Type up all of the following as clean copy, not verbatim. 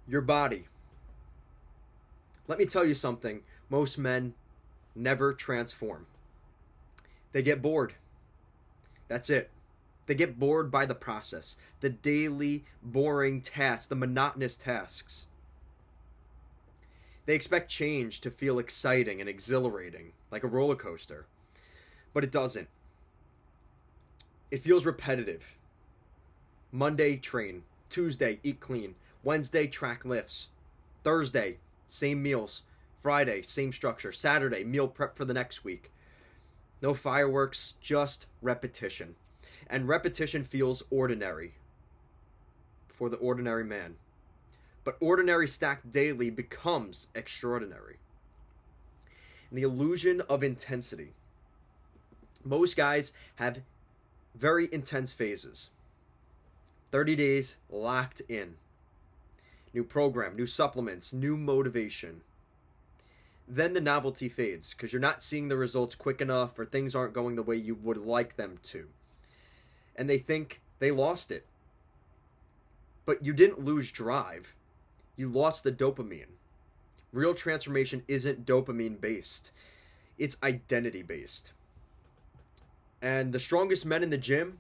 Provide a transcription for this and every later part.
Your body. Let me tell you something. Most men never transform. They get bored. That's it. They get bored by the process, the daily, boring tasks, the monotonous tasks. They expect change to feel exciting and exhilarating, like a roller coaster. But it doesn't. It feels repetitive. Monday, train. Tuesday, eat clean. Wednesday, track lifts. Thursday, same meals. Friday, same structure. Saturday, meal prep for the next week. No fireworks, just repetition. And repetition feels ordinary for the ordinary man. But ordinary stacked daily becomes extraordinary. And the illusion of intensity. Most guys have very intense phases. 30 days locked in. New program, new supplements, new motivation. Then the novelty fades because you're not seeing the results quick enough or things aren't going the way you would like them to. And they think they lost it. But you didn't lose drive. You lost the dopamine. Real transformation isn't dopamine based. It's identity based. And the strongest men in the gym,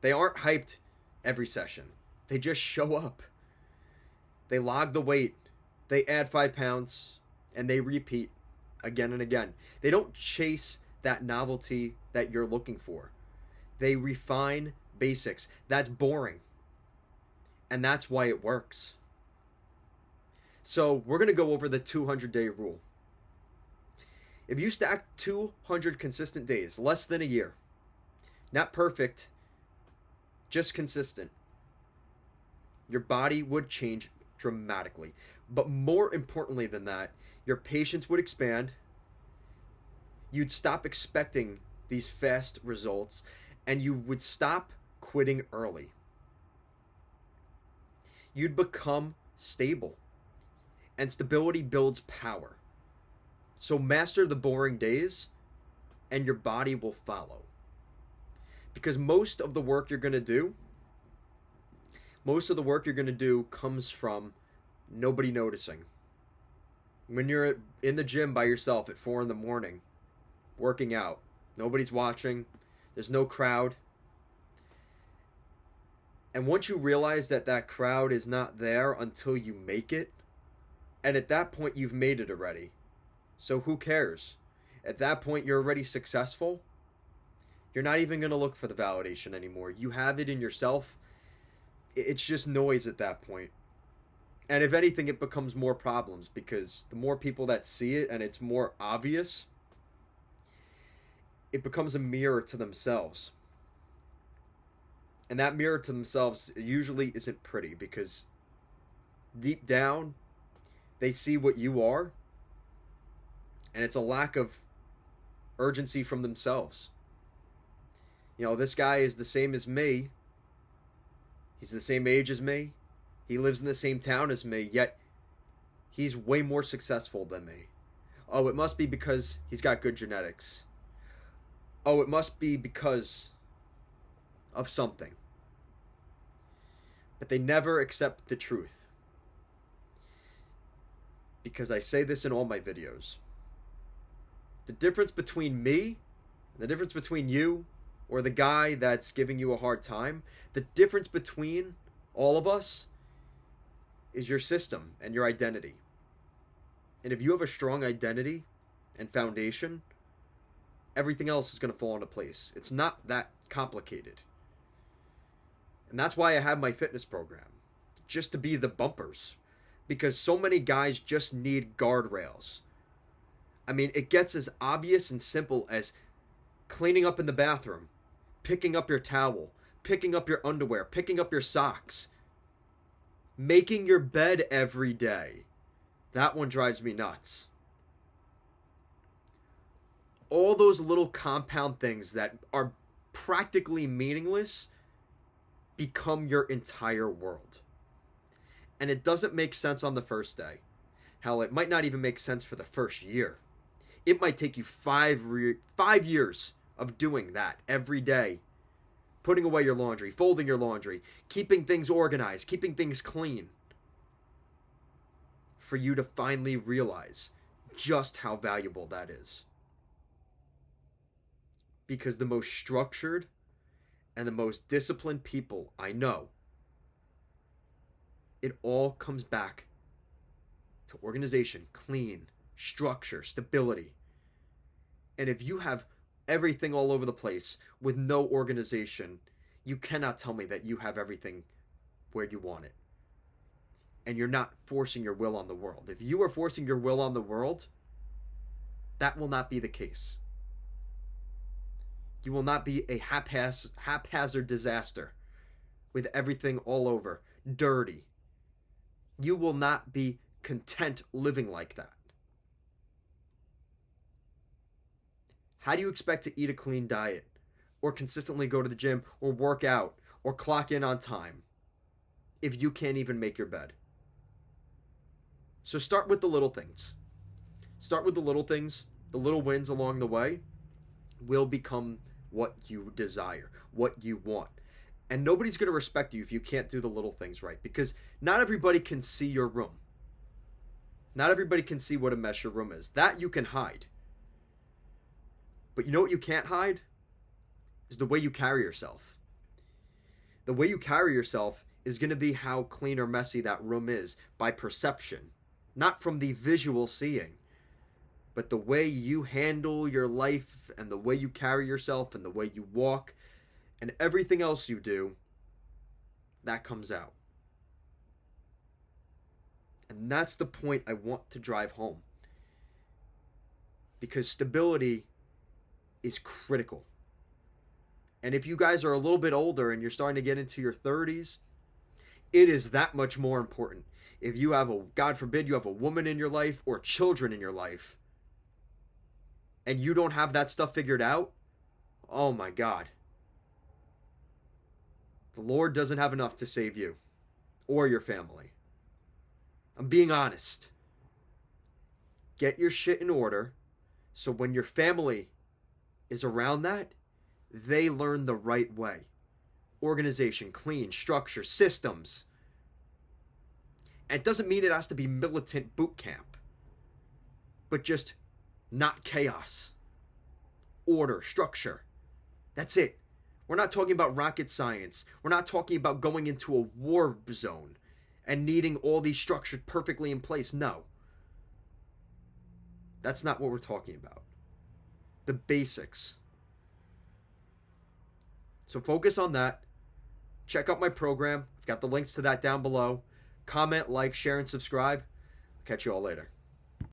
they aren't hyped every session. They just show up. They log the weight. They add 5 pounds and they repeat again and again. They don't chase that novelty that you're looking for. They refine basics. That's boring. And that's why it works. So we're going to go over the 200-day rule. If you stack 200 consistent days, less than a year, not perfect, just consistent, your body would change dramatically. But more importantly than that, your patience would expand. You'd stop expecting these fast results, and you would stop quitting early. You'd become stable, and stability builds power. So master the boring days, and your body will follow. Because most of the work you're going to do comes from nobody noticing. When you're in the gym by yourself at 4 a.m, working out, nobody's watching, there's no crowd. And once you realize that that crowd is not there until you make it, and at that point you've made it already. So who cares? At that point you're already successful. You're not even going to look for the validation anymore. You have it in yourself. It's just noise at that point. And if anything, it becomes more problems because the more people that see it and it's more obvious, it becomes a mirror to themselves. And that mirror to themselves usually isn't pretty because deep down, they see what you are, and it's a lack of urgency from themselves. You know, this guy is the same as me. He's the same age as me. He lives in the same town as me, yet he's way more successful than me. Oh, it must be because he's got good genetics. Oh, it must be because of something. But they never accept the truth. Because I say this in all my videos. The difference between me, the difference between you, or the guy that's giving you a hard time, the difference between all of us is your system and your identity. And if you have a strong identity and foundation, everything else is going to fall into place. It's not that complicated. And that's why I have my fitness program, just to be the bumpers. Because so many guys just need guardrails. I mean, it gets as obvious and simple as cleaning up in the bathroom, picking up your towel, picking up your underwear, picking up your socks, making your bed every day. That one drives me nuts. All those little compound things that are practically meaningless become your entire world. And it doesn't make sense on the first day. Hell, it might not even make sense for the first year. It might take you 5 years of doing that every day. Putting away your laundry, folding your laundry, keeping things organized, keeping things clean. for you to finally realize just how valuable that is. Because the most structured and the most disciplined people I know, it all comes back to organization, clean, structure, stability. And if you have everything all over the place with no organization, you cannot tell me that you have everything where you want it. And you're not forcing your will on the world. If you are forcing your will on the world, that will not be the case. You will not be a haphazard disaster with everything all over, dirty. You will not be content living like that. How do you expect to eat a clean diet or consistently go to the gym or work out or clock in on time if you can't even make your bed? So start with the little things. Start with the little things. The little wins along the way will become what you desire, what you want. And nobody's going to respect you if you can't do the little things right, because not everybody can see your room. Not everybody can see what a mess your room is. That you can hide. But you know what you can't hide? Is the way you carry yourself. The way you carry yourself is going to be how clean or messy that room is by perception. Not from the visual seeing, but the way you handle your life and the way you carry yourself and the way you walk and everything else you do, that comes out. And that's the point I want to drive home. Because stability is critical. And if you guys are a little bit older and you're starting to get into your 30s, it is that much more important. If you have God forbid, you have a woman in your life or children in your life, and you don't have that stuff figured out, oh my God. The Lord doesn't have enough to save you or your family. I'm being honest. Get your shit in order so when your family is around that, they learn the right way. Organization, clean, structure, systems. And it doesn't mean it has to be militant boot camp, but just not chaos. Order, structure. That's it. We're not talking about rocket science. We're not talking about going into a war zone and needing all these structures perfectly in place. No. That's not what we're talking about. The basics. So focus on that. Check out my program. I've got the links to that down below. Comment, like, share, and subscribe. Catch you all later.